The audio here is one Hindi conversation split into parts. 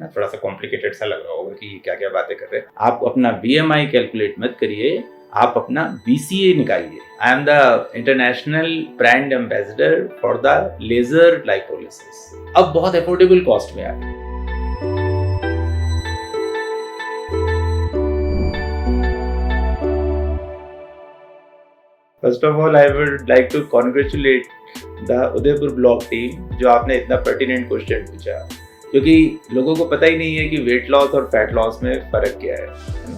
ना, थोड़ा सा कॉम्प्लिकेटेड सा लग रहा होगा कि क्या क्या बातें कर रहे हैं। आप अपना BMI कैलकुलेट मत करिए, आप अपना BCA निकालिए। I am the international brand ambassador for the laser lipolysis. अब बहुत अफोर्डेबल कॉस्ट में आ गई। First of all I would like to congratulate the Udaipur block team, जो आपने इतना पर्टिनेंट क्वेश्चन पूछा, क्योंकि लोगों को पता ही नहीं है कि वेट लॉस और फैट लॉस में फ़र्क क्या है ना।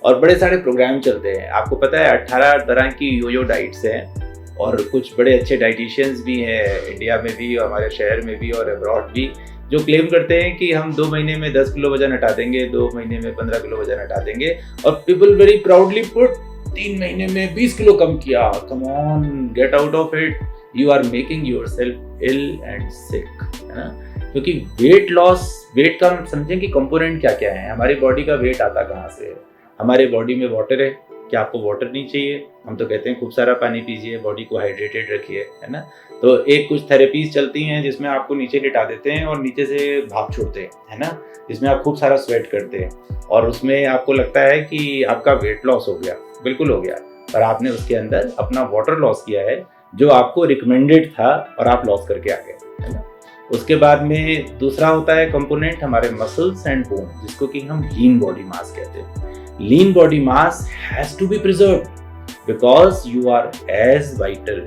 और बड़े सारे प्रोग्राम चलते हैं, आपको पता है 18 तरह की योयो डाइट्स हैं और कुछ बड़े अच्छे डाइटिशियंस भी हैं इंडिया में भी, हमारे शहर में भी और अब्रॉड भी, जो क्लेम करते हैं कि हम 2 महीने में 10 किलो वजन हटा देंगे, 2 महीने में 15 किलो वजन हटा देंगे, और पीपल वेरी प्राउडली पुट 3 महीने में 20 किलो कम किया। Come on, get out of it, you are making yourself ill and sick, है ना। क्योंकि वेट लॉस, वेट का समझें कि कंपोनेंट क्या क्या है। हमारी बॉडी का वेट आता कहाँ से है? हमारे बॉडी में वाटर है। क्या आपको वाटर नहीं चाहिए? हम तो कहते हैं खूब सारा पानी पीजिए, बॉडी को हाइड्रेटेड रखिए, है ना। तो एक कुछ थेरेपीज चलती हैं जिसमें आपको नीचे लिटा देते हैं और नीचे से भाप छोड़ते हैं, है ना, जिसमें आप खूब सारा स्वेट करते हैं और उसमें आपको लगता है कि आपका वेट लॉस हो गया। बिल्कुल हो गया, पर आपने उसके अंदर अपना वाटर लॉस किया है जो आपको रिकमेंडेड था और आप लॉस करके आ गए, है ना। उसके बाद में दूसरा होता है कंपोनेंट हमारे मसल्स एंड बोन, जिसको कि हम लीन बॉडी मास कहते हैं। Lean body mass has to be preserved because you are as vital,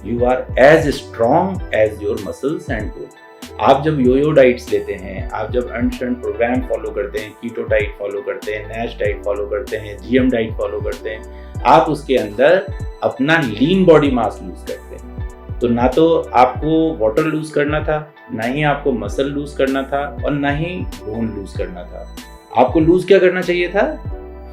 you are as strong as your muscles and bone. आप जब योयो डाइट्स लेते हैं, आप जब अनशंट प्रोग्राम फॉलो करते हैं, कीटो डाइट फॉलो करते हैं, नैश डाइट फॉलो करते हैं, GM डाइट फॉलो करते हैं, आप उसके अंदर अपना लीन बॉडी मास लूज करते हैं। तो ना तो आपको वाटर लूज करना था, ना ही आपको मसल लूज करना था, और ना ही बोन लूज करना था। आपको लूज क्या करना चाहिए था?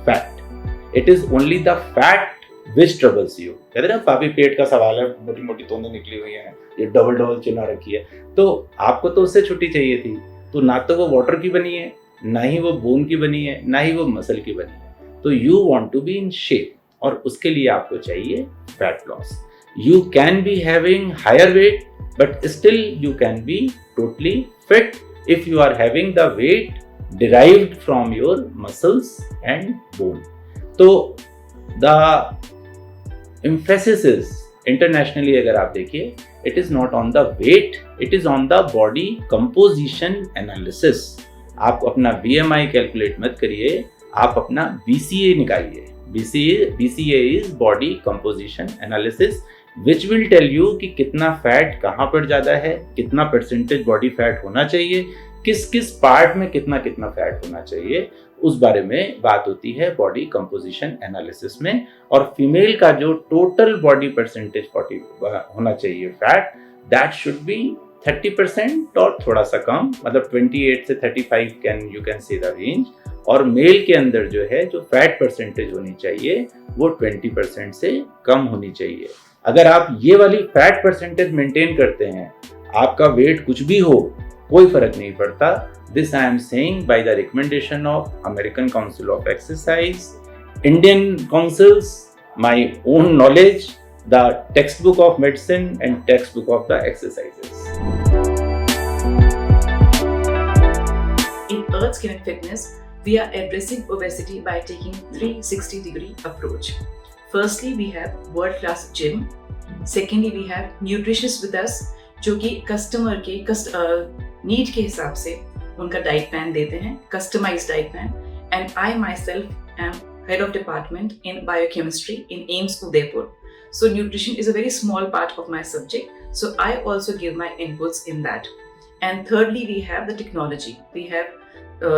Fat. It is only the fat which troubles you. कहते ना, पापी पेट का सवाल है, मोटी मोटी तोंदें निकली हुई हैं, ये डबल डबल चिन्ह रखी है, तो आपको तो उससे छुट्टी चाहिए थी। तो ना तो वो वाटर की बनी है, ना ही वो बोन की बनी है, ना ही वो मसल की बनी है। तो you want to be in shape, और उसके लिए आपको चाहिए fat loss. You can be having higher weight but still you can be totally fit if you are having the weight derived from your muscles and bone. तो the emphasis is internationally, अगर आप देखिए, it is not on the weight, it is on the body composition analysis. आप अपना BMI कैलकुलेट मत करिए, आप अपना BCA निकालिए। BCA is body composition analysis, which will tell you कि कितना फैट कहाँ पर ज़्यादा है, कितना परसेंटेज बॉडी फैट होना चाहिए, किस किस पार्ट में कितना कितना फैट होना चाहिए, उस बारे में बात होती है बॉडी कंपोजिशन एनालिसिस में। और फीमेल का जो टोटल बॉडी परसेंटेज होना चाहिए फैट, दैट शुड बी 30% और थोड़ा सा कम, मतलब 28 से 35 you can see the range. और मेल के अंदर जो है, जो फैट परसेंटेज होनी चाहिए, वो 20% से कम होनी चाहिए। अगर आप ये वाली फैट परसेंटेज मेंटेन करते हैं, आपका वेट कुछ भी हो, कोई फर्क नहीं पड़ता। This I am saying by the recommendation of American council of exercise, Indian councils, my own knowledge, the text book of medicine and text book of the exercises. In Earth Skin and Fitness, we are addressing obesity by taking 360-degree approach. Firstly, we have world-class gym. Secondly, we have nutritionists with us, जो कि कस्टमर के नीड के हिसाब से उनका डाइट प्लान देते हैं, customised diet plan. And I myself am head of department in biochemistry in AIIMS Udaipur. So nutrition is a very small part of my subject, so I also give my inputs in that. And thirdly, we have the technology. We have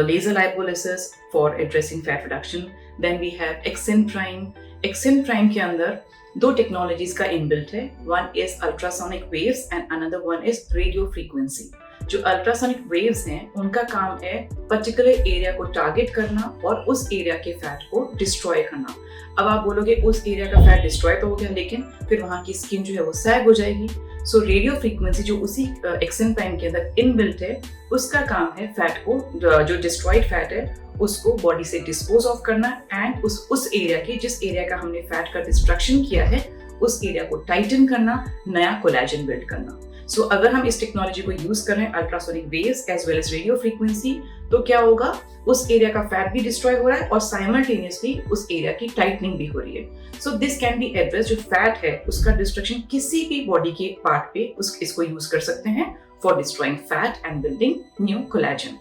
laser lipolysis for addressing fat reduction. Then we have XN Prime. XN Prime के अंदर 2 टेक्नोलॉजीज का इनबिल्ट है। One is ultrasonic waves and another one is radio frequency. जो अल्ट्रासोनिक वेव्स हैं, उनका काम है पर्टिकुलर एरिया को टारगेट करना और उस एरिया के फैट को डिस्ट्रॉय करना। अब आप बोलोगे उस एरिया का फैट डिस्ट्रॉय तो हो गया, लेकिन फिर वहाँ की स्किन जो है वो सैग हो जाएगी। सो रेडियो फ्रीक्वेंसी जो उसी एक्सन प्राइम के अंदर इनबिल्ट है, उसका काम है फैट को, जो डिस्ट्रॉयड फैट है उसको बॉडी से डिस्पोज ऑफ करना एंड उस एरिया के, जिस एरिया का हमने फैट का डिस्ट्रक्शन किया है, उस एरिया को टाइटन करना, नया कोलेजन बिल्ड करना। सो अगर हम इस टेक्नोलॉजी को यूज कर रहे हैं ultrasonic waves as well as radio frequency, तो क्या होगा, उस एरिया का फैट भी डिस्ट्रॉय हो रहा है और साइमल्टेनियसली उस एरिया की टाइटनिंग भी हो रही है। So this can be address, जो फैट है उसका डिस्ट्रक्शन किसी भी बॉडी के पार्ट पे इसको यूज कर सकते हैं for destroying fat and building new collagen.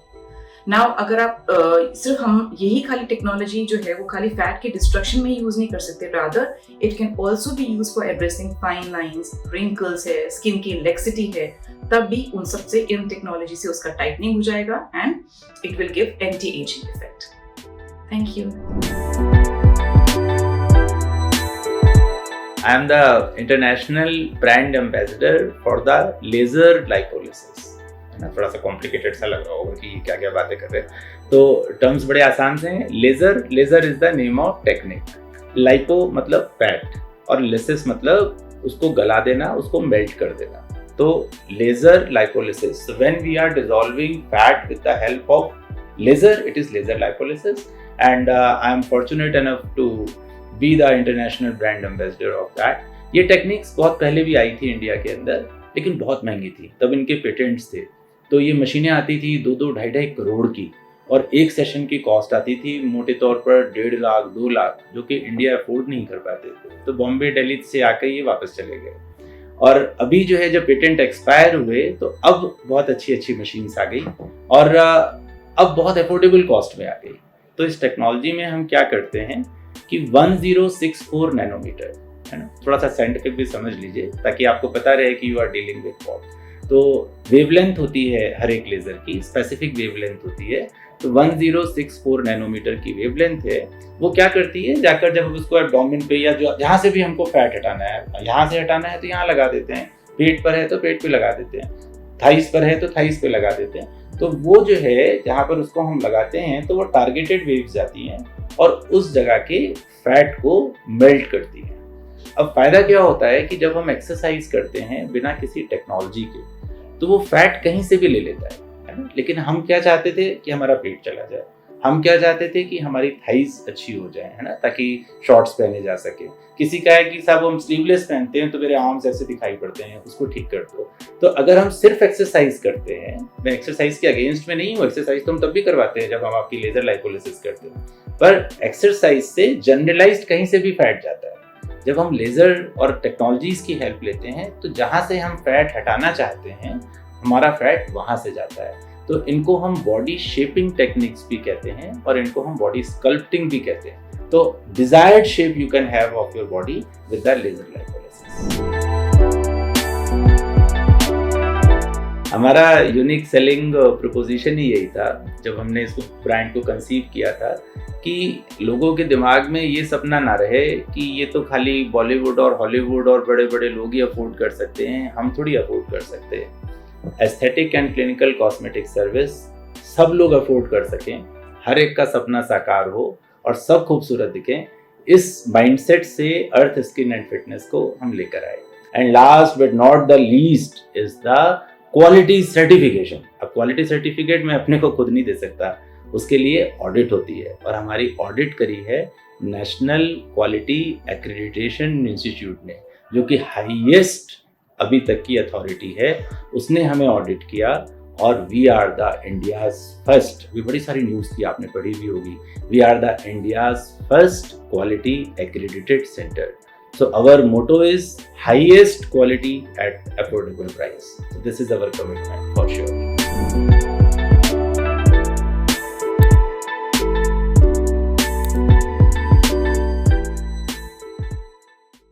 Now अगर आप सिर्फ हम यही खाली टेक्नोलॉजी जो है वो खाली फैट के डिस्ट्रक्शन में यूज नहीं कर सकते, rather it can also be use for addressing fine lines, wrinkles है, स्किन की लेक्सिटी है, तब भी उन सबसे इन टेक्नोलॉजी से उसका टाइटनिंग हो जाएगा and it will give anti ageing effect. Thank you. I am the international brand ambassador for the laser lipolysis। थोड़ा सा कॉम्प्लिकेटेड सा लग रहा होगा कि क्या क्या बातें कर रहे हैं, तो टर्म्स बड़े आसान से हैं। Laser is the name of technique. Lipo मतलब फैट और लिसिस मतलब उसको गला देना, उसको मेल्ट कर देना। तो laser lipolysis, when we are dissolving fat with the help of laser, it is laser lipolysis and I am fortunate enough to be the international brand ambassador of that. ये टेक्निक्स बहुत पहले भी आई थी इंडिया के अंदर, लेकिन बहुत महंगी थी, तब इनके पेटेंट्स थे। तो ये मशीनें आती थी 2-2, 2.5 करोड़ की, और एक सेशन की कॉस्ट आती थी मोटे तौर पर 1.5 लाख 2 लाख, जो कि इंडिया अफोर्ड नहीं कर पाते थे। तो बॉम्बे दिल्ली से आकर ये वापस चले गए, और अभी जो है जब पेटेंट एक्सपायर हुए तो अब बहुत अच्छी मशीन्स आ गई और अब बहुत अफोर्डेबल कॉस्ट में आ गई। तो इस टेक्नोलॉजी में हम क्या करते हैं कि 1064 नैनोमीटर, है ना, थोड़ा सा साइंटिफिक भी समझ लीजिए ताकि आपको पता रहे कि you are dealing with what. तो वेवलेंथ होती है हर एक लेजर की, स्पेसिफिक वेवलेंथ होती है। तो 1064 नैनोमीटर की वेवलेंथ है। वो क्या करती है, जाकर जब उसको एब्डोमेन पे या जो जहाँ से भी हमको फैट हटाना है, यहाँ से हटाना है तो यहाँ लगा देते हैं, पेट पर है तो पेट पे लगा देते हैं, थाइस पर है तो थाइस पे लगा देते हैं। तो वो जो है जहाँ पर उसको हम लगाते हैं तो वो टारगेटेड वेव्स जाती हैं और उस जगह के फैट को मेल्ट करती है। अब फायदा क्या होता है कि जब हम एक्सरसाइज करते हैं बिना किसी टेक्नोलॉजी के, तो वो फैट कहीं से भी ले लेता है ना। लेकिन हम क्या चाहते थे कि हमारा पेट चला जाए, हम क्या चाहते थे कि हमारी थाइज अच्छी हो जाए, है ना, ताकि शॉर्ट्स पहने जा सके। किसी का है कि साहब हम स्लीवलेस पहनते हैं तो मेरे आर्म्स ऐसे दिखाई पड़ते हैं, उसको ठीक कर दो। तो अगर हम सिर्फ एक्सरसाइज करते हैं, मैं एक्सरसाइज के अगेंस्ट में नहीं हूँ, एक्सरसाइज तो हम तब भी करवाते हैं जब हम आपकी लेजर लाइपोलिसिस करते हैं, पर एक्सरसाइज से जनरलाइज्ड कहीं से भी फैट जाता है। जब हम लेजर और टेक्नोलॉजीज की हेल्प लेते हैं तो जहाँ से हम फैट हटाना चाहते हैं हमारा फैट वहाँ से जाता है। तो इनको हम बॉडी शेपिंग टेक्निक्स भी कहते हैं और इनको हम बॉडी स्कल्प्टिंग भी कहते हैं। तो desired shape you can have of your body with the laser lipolysis. हमारा यूनिक सेलिंग प्रोपोजिशन ही यही था जब हमने इसको ब्रांड को कंसीव किया था, कि लोगों के दिमाग में ये सपना ना रहे कि ये तो खाली बॉलीवुड और हॉलीवुड और बड़े बड़े लोग ही अफोर्ड कर सकते हैं, हम थोड़ी अफोर्ड कर सकते हैं। Aesthetic and clinical cosmetic service सब लोग अफोर्ड कर सकें, हर एक का सपना साकार हो और सब खूबसूरत दिखें, इस माइंडसेट से अर्थ स्किन एंड फिटनेस को हम लेकर आए। And last but not the least is the quality certification. अब क्वालिटी सर्टिफिकेट मैं अपने को खुद नहीं दे सकता, उसके लिए ऑडिट होती है और हमारी ऑडिट करी है नेशनल क्वालिटी एक्रेडिटेशन इंस्टीट्यूट ने, जो कि हाईएस्ट अभी तक की अथॉरिटी है, उसने हमें ऑडिट किया और we are the India's first. भी बड़ी सारी न्यूज़ थी, आपने पढ़ी भी होगी, we are the India's first quality accredited centre. So our motto is highest quality at affordable price. So this is our commitment for sure.